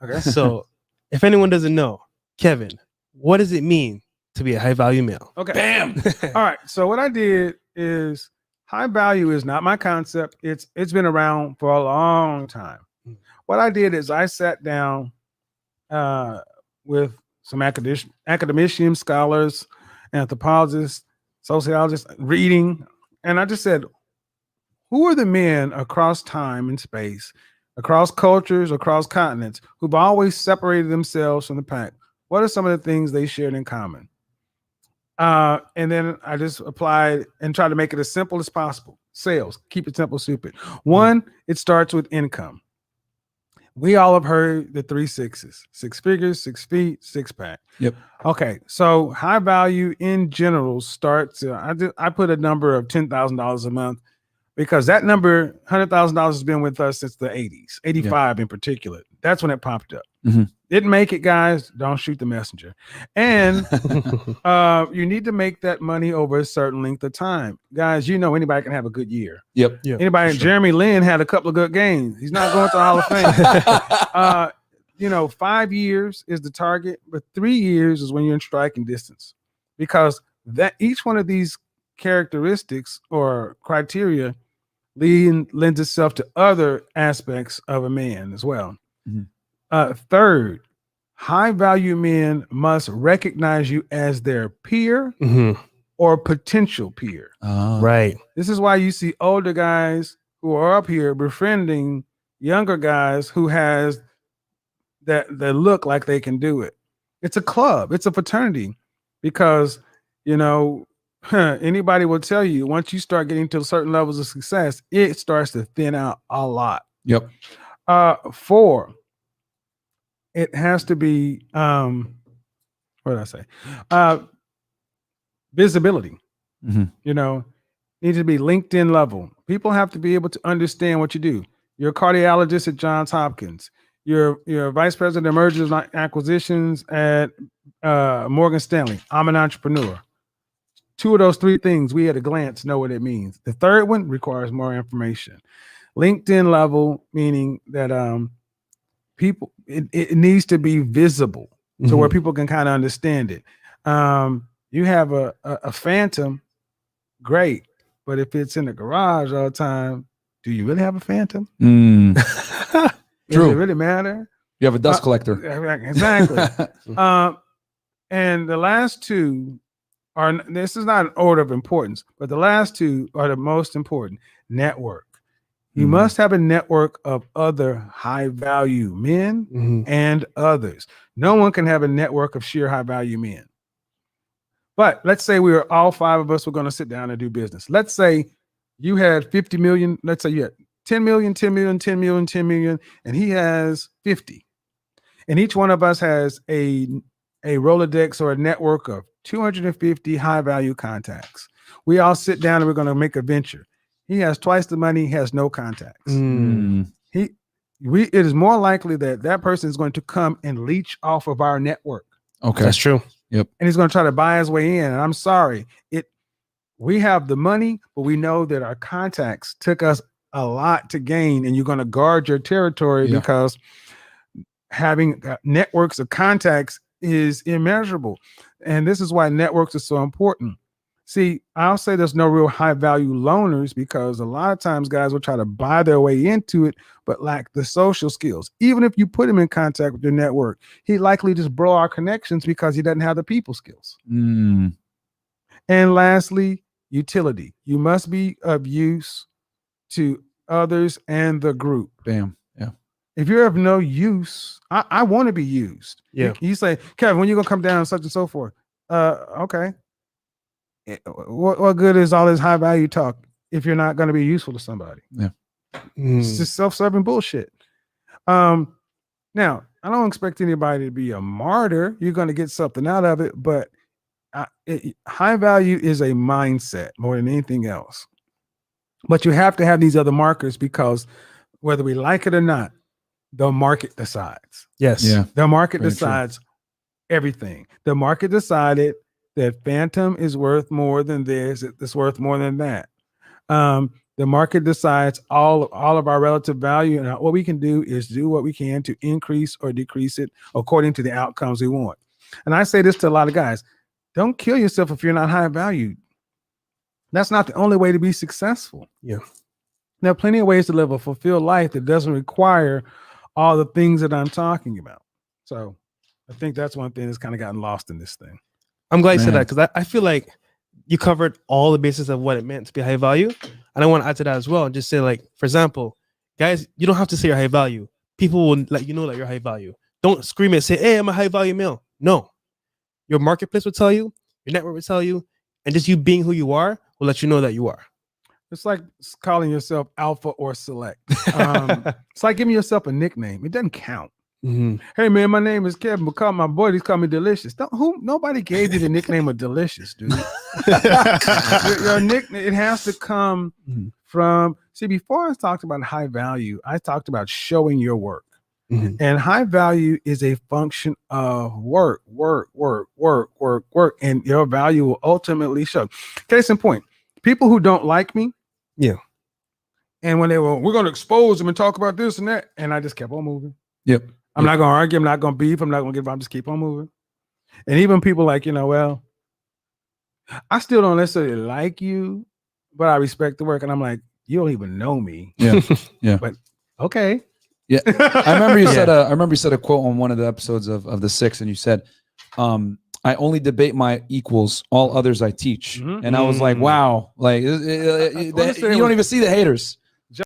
Okay. So if anyone doesn't know, Kevin, what does it mean to be a high value male? Okay. Bam. All right. So what I did is high value is not my concept. It's been around for a long time. What I did is I sat down with some academicians, scholars, anthropologists, sociologists, reading, and I just said, who are the men across time and space, across cultures, across continents, who've always separated themselves from the pack? What are some of the things they shared in common? And then I just applied and tried to make it as simple as possible. Sales, keep it simple, stupid. One, it starts with income. We all have heard the 3 6s: 6 figures, 6 feet, 6 pack. Yep. Okay, so high value in general starts. I put a number of $10,000 a month because that number, $100,000, has been with us since the 80s, 85 in particular. That's when it popped up. Mm-hmm. Didn't make it, guys. Don't shoot the messenger. And you need to make that money over a certain length of time. Guys, you know anybody can have a good year. Yep. Anybody, sure. Jeremy Lin had a couple of good games. He's not going to the Hall of Fame. 5 years is the target, but 3 years is when you're in striking distance. Because that each one of these characteristics or criteria lends itself to other aspects of a man as well. Mm-hmm. Third, high value men must recognize you as their peer or potential peer. Right. This is why you see older guys who are up here befriending younger guys who has that look like they can do it. It's a club. It's a fraternity because, anybody will tell you once you start getting to certain levels of success, it starts to thin out a lot. Yep. 4, it has to be what did I say? Visibility. Mm-hmm. Needs to be LinkedIn level. People have to be able to understand what you do. You're a cardiologist at Johns Hopkins. You're a vice president of mergers and acquisitions at Morgan Stanley. I'm an entrepreneur. 2 of those 3 things, we at a glance know what it means. The third one requires more information. LinkedIn level, meaning that people, it needs to be visible to where people can kind of understand it. You have a Phantom, great, but if it's in the garage all the time, do you really have a Phantom? Does True. it really matter? You have a dust collector. Exactly. And the last 2 are, this is not an order of importance, but the last 2 are the most important. Network. You must have a network of other high value men and others. No one can have a network of sheer high value men. But let's say we were all 5 of us were going to sit down and do business. Let's say you had 50 million. Let's say you had 10 million, 10 million, 10 million, 10 million, and he has 50. And each one of us has a Rolodex or a network of 250 high value contacts. We all sit down and we're going to make a venture. He has twice the money, he has no contacts. It is more likely that person is going to come and leech off of our network. Okay. That's true. Yep. And he's going to try to buy his way in. And I'm sorry, we have the money, but we know that our contacts took us a lot to gain, and you're going to guard your territory because having networks of contacts is immeasurable. And this is why networks are so important. See, I'll say there's no real high value loners because a lot of times guys will try to buy their way into it, but lack the social skills. Even if you put him in contact with your network, he likely just blow our connections because he doesn't have the people skills. And lastly, utility. You must be of use to others and the group. Bam. Yeah. If you're of no use, I want to be used. Yeah. You say, Kevin, when you gonna come down, such and so forth. Okay. What good is all this high value talk if you're not going to be useful to somebody? Yeah. It's just self-serving bullshit. Now, I don't expect anybody to be a martyr. You're going to get something out of it, but high value is a mindset more than anything else. But you have to have these other markers because whether we like it or not, the market decides. Yes. Yeah. The market Very decides everything. The market decided that Phantom is worth more than this, it's worth more than that. The market decides all of our relative value, and what we can do is do what we can to increase or decrease it according to the outcomes we want. And I say this to a lot of guys: don't kill yourself if you're not high valued. That's not the only way to be successful. Yeah. There are plenty of ways to live a fulfilled life that doesn't require all the things that I'm talking about. So I think that's one thing that's kind of gotten lost in this thing. I'm glad you said that, because I feel like you covered all the basis of what it meant to be high value. And I want to add to that as well and just say, like, for example, guys, you don't have to say you're high value. People will let you know that you're high value. Don't scream and say, hey, I'm a high value male. No. Your marketplace will tell you, your network will tell you, and just you being who you are will let you know that you are. It's like calling yourself alpha or select. It's like giving yourself a nickname. It doesn't count. Mm-hmm. Hey man, my name is Kevin, but call my buddies call me Delicious. Nobody gave you the nickname of Delicious, dude. your nickname, it has to come from. See, before I talked about high value, I talked about showing your work. Mm-hmm. And high value is a function of work, and your value will ultimately show. Case in point, people who don't like me, and when they were, we're going to expose them and talk about this and that, and I just kept on moving. Yep. I'm not going to argue. I'm not going to beef. I'm not going to give up. I'm just keep on moving. And even people like, well, I still don't necessarily like you, but I respect the work. And I'm like, you don't even know me. Yeah. Yeah. But okay. Yeah. I remember you said a quote on one of the episodes of The Six, and you said, I only debate my equals, all others I teach. Mm-hmm. And I was like, wow, like you don't even see the haters.